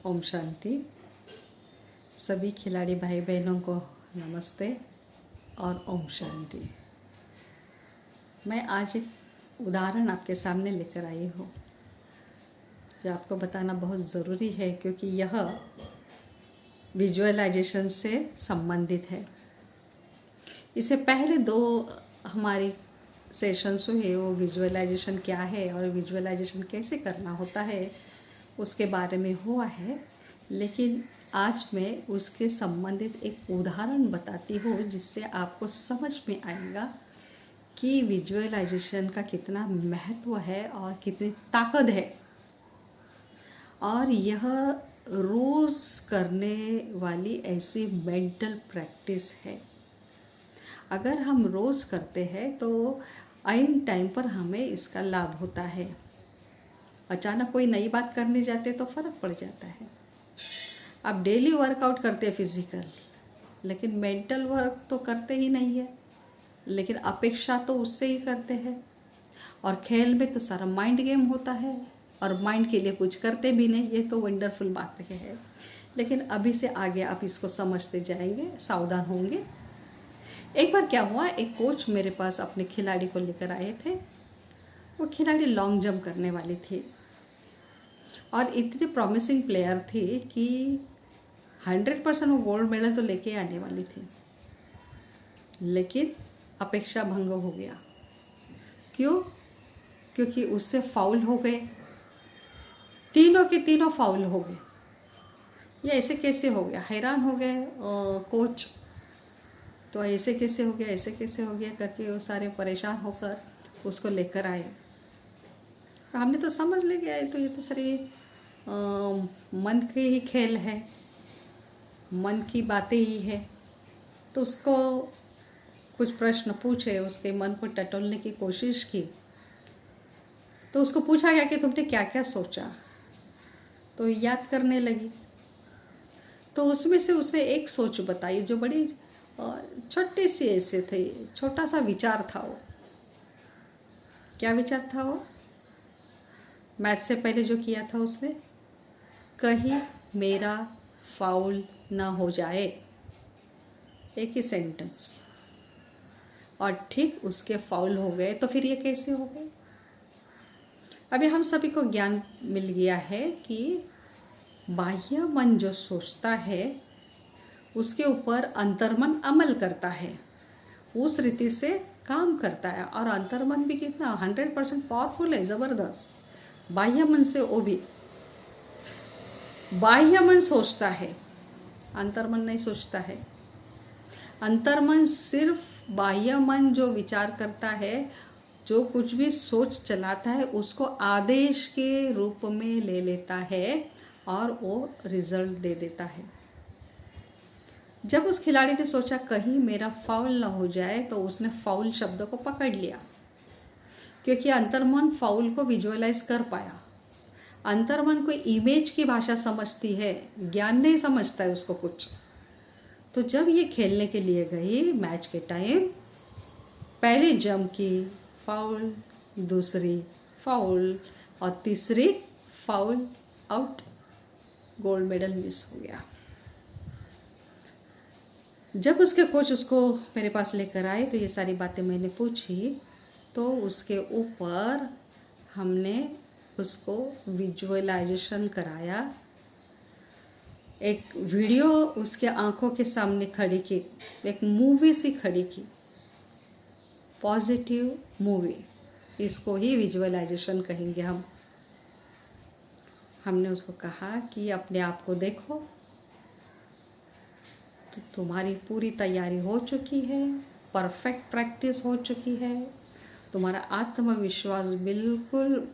ओम शांति। सभी खिलाड़ी भाई बहनों को नमस्ते और ओम शांति। मैं आज एक उदाहरण आपके सामने लेकर आई हूँ जो आपको बताना बहुत ज़रूरी है, क्योंकि यह विजुअलाइजेशन से संबंधित है। इससे पहले दो हमारी सेशंस हुए, वो विजुअलाइजेशन क्या है और विजुअलाइजेशन कैसे करना होता है उसके बारे में हुआ है। लेकिन आज मैं उसके संबंधित एक उदाहरण बताती हूँ जिससे आपको समझ में आएगा कि विजुअलाइजेशन का कितना महत्व है और कितनी ताकत है। और यह रोज़ करने वाली ऐसी मेंटल प्रैक्टिस है। अगर हम रोज़ करते हैं तो आइन टाइम पर हमें इसका लाभ होता है। अचानक कोई नई बात करने जाते तो फ़र्क पड़ जाता है। आप डेली वर्कआउट करते हैं फिज़िकल, लेकिन मेंटल वर्क तो करते ही नहीं है, लेकिन अपेक्षा तो उससे ही करते हैं। और खेल में तो सारा माइंड गेम होता है और माइंड के लिए कुछ करते भी नहीं। ये तो वंडरफुल बात है। लेकिन अभी से आगे आप इसको समझते जाएंगे, सावधान होंगे। एक बार क्या हुआ, एक कोच मेरे पास अपने खिलाड़ी को लेकर आए थे। वो खिलाड़ी लॉन्ग जंप करने वाली थी और इतनी प्रॉमिसिंग प्लेयर थी कि 100% वो गोल्ड मेडल तो लेके आने वाली थी। लेकिन अपेक्षा भंग हो गया। क्यों? क्योंकि उससे फाउल हो गए, तीनों के तीनों फाउल हो गए। ये ऐसे कैसे हो गया? हैरान हो गए कोच। तो ऐसे कैसे हो गया, ऐसे कैसे हो गया करके वो सारे परेशान होकर उसको लेकर आए। तो हमने तो समझ ले गया तो ये तो सारी मन के ही खेल है, मन की बातें ही है। तो उसको कुछ प्रश्न पूछे, उसके मन को टटोलने की कोशिश की। तो उसको पूछा गया कि तुमने क्या क्या सोचा, तो याद करने लगी। तो उसमें से उसे एक सोच बताई जो बड़ी छोटी सी ऐसे थे, छोटा सा विचार था वो। क्या विचार था वो? मैच से पहले जो किया था उसने, कहीं मेरा फाउल ना हो जाए, एक ही सेंटेंस। और ठीक उसके फाउल हो गए। तो फिर ये कैसे हो गए? अभी हम सभी को ज्ञान मिल गया है कि बाह्य मन जो सोचता है उसके ऊपर अंतर्मन अमल करता है, उस रीति से काम करता है। और अंतर्मन भी कितना 100% पावरफुल है, ज़बरदस्त। बाह्य मन से वो भी, बाह्य मन सोचता है, अंतर्मन नहीं सोचता है। अंतर्मन सिर्फ बाह्य मन जो विचार करता है, जो कुछ भी सोच चलाता है, उसको आदेश के रूप में ले लेता है और वो रिजल्ट दे देता है। जब उस खिलाड़ी ने सोचा कहीं मेरा फाउल ना हो जाए, तो उसने फाउल शब्द को पकड़ लिया, क्योंकि अंतर्मन फाउल को विजुअलाइज कर पाया। अंतर्मन को इमेज की भाषा समझती है, ज्ञान नहीं समझता है उसको कुछ। तो जब ये खेलने के लिए गई मैच के टाइम, पहले जंप की फाउल, दूसरी फाउल और तीसरी foul, out, gold medal miss हो गया। जब उसके कोच उसको मेरे पास लेकर आए तो ये सारी बातें मैंने पूछी। तो उसके ऊपर हमने उसको विजुअलाइजेशन कराया। एक वीडियो उसके आंखों के सामने खड़ी की, एक मूवी सी खड़ी की, पॉजिटिव मूवी। इसको ही विजुअलाइजेशन कहेंगे हम। हमने उसको कहा कि अपने आप को देखो, तो तुम्हारी पूरी तैयारी हो चुकी है, परफेक्ट प्रैक्टिस हो चुकी है, तुम्हारा आत्मविश्वास बिल्कुल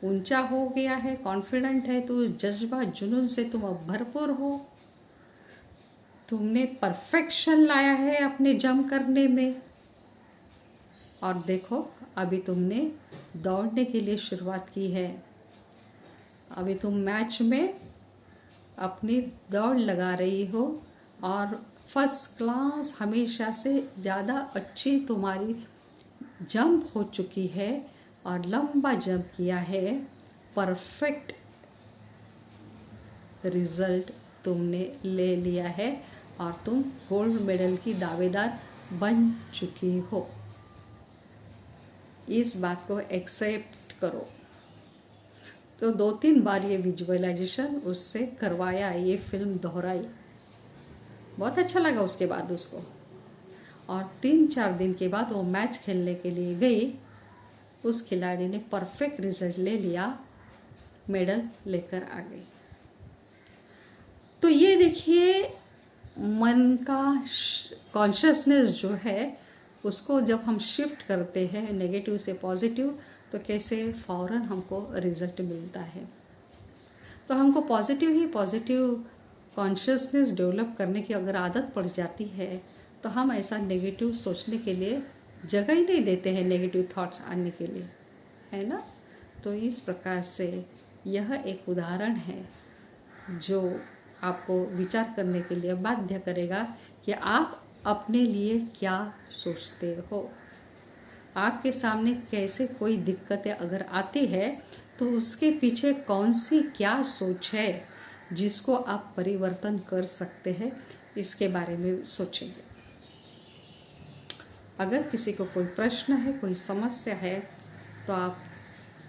ऊंचा हो गया है, कॉन्फिडेंट है, तो जज्बा जुनून से तुम अब भरपूर हो। तुमने परफेक्शन लाया है अपने जंप करने में। और देखो, अभी तुमने दौड़ने के लिए शुरुआत की है। अभी तुम मैच में अपनी दौड़ लगा रही हो और फर्स्ट क्लास, हमेशा से ज़्यादा अच्छी तुम्हारी जंप हो चुकी है और लंबा जंप किया है, परफेक्ट रिजल्ट तुमने ले लिया है और तुम गोल्ड मेडल की दावेदार बन चुकी हो। इस बात को एक्सेप्ट करो। तो 2-3 बार ये विजुअलाइजेशन उससे करवाया, ये फिल्म दोहराई, बहुत अच्छा लगा उसके बाद उसको। और 3-4 दिन के बाद वो मैच खेलने के लिए गई, उस खिलाड़ी ने परफेक्ट रिजल्ट ले लिया, मेडल लेकर आ गई। तो ये देखिए, मन का कॉन्शियसनेस जो है उसको जब हम शिफ्ट करते हैं नेगेटिव से पॉजिटिव, तो कैसे फ़ौरन हमको रिजल्ट मिलता है। तो हमको पॉजिटिव कॉन्शियसनेस डेवलप करने की अगर आदत पड़ जाती है, तो हम ऐसा नेगेटिव सोचने के लिए जगह ही नहीं देते हैं, नेगेटिव थॉट्स आने के लिए, है ना। तो इस प्रकार से यह एक उदाहरण है जो आपको विचार करने के लिए बाध्य करेगा कि आप अपने लिए क्या सोचते हो। आपके सामने कैसे कोई दिक्कतें अगर आती है, तो उसके पीछे कौन सी क्या सोच है जिसको आप परिवर्तन कर सकते हैं, इसके बारे में सोचेंगे। अगर किसी को कोई प्रश्न है, कोई समस्या है, तो आप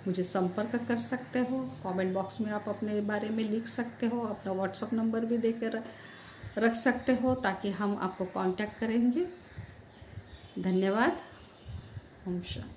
मुझे संपर्क कर सकते हो। कमेंट बॉक्स में आप अपने बारे में लिख सकते हो, अपना व्हाट्सएप नंबर भी देकर रख सकते हो, ताकि हम आपको कांटेक्ट करेंगे। धन्यवाद। ओम शांति।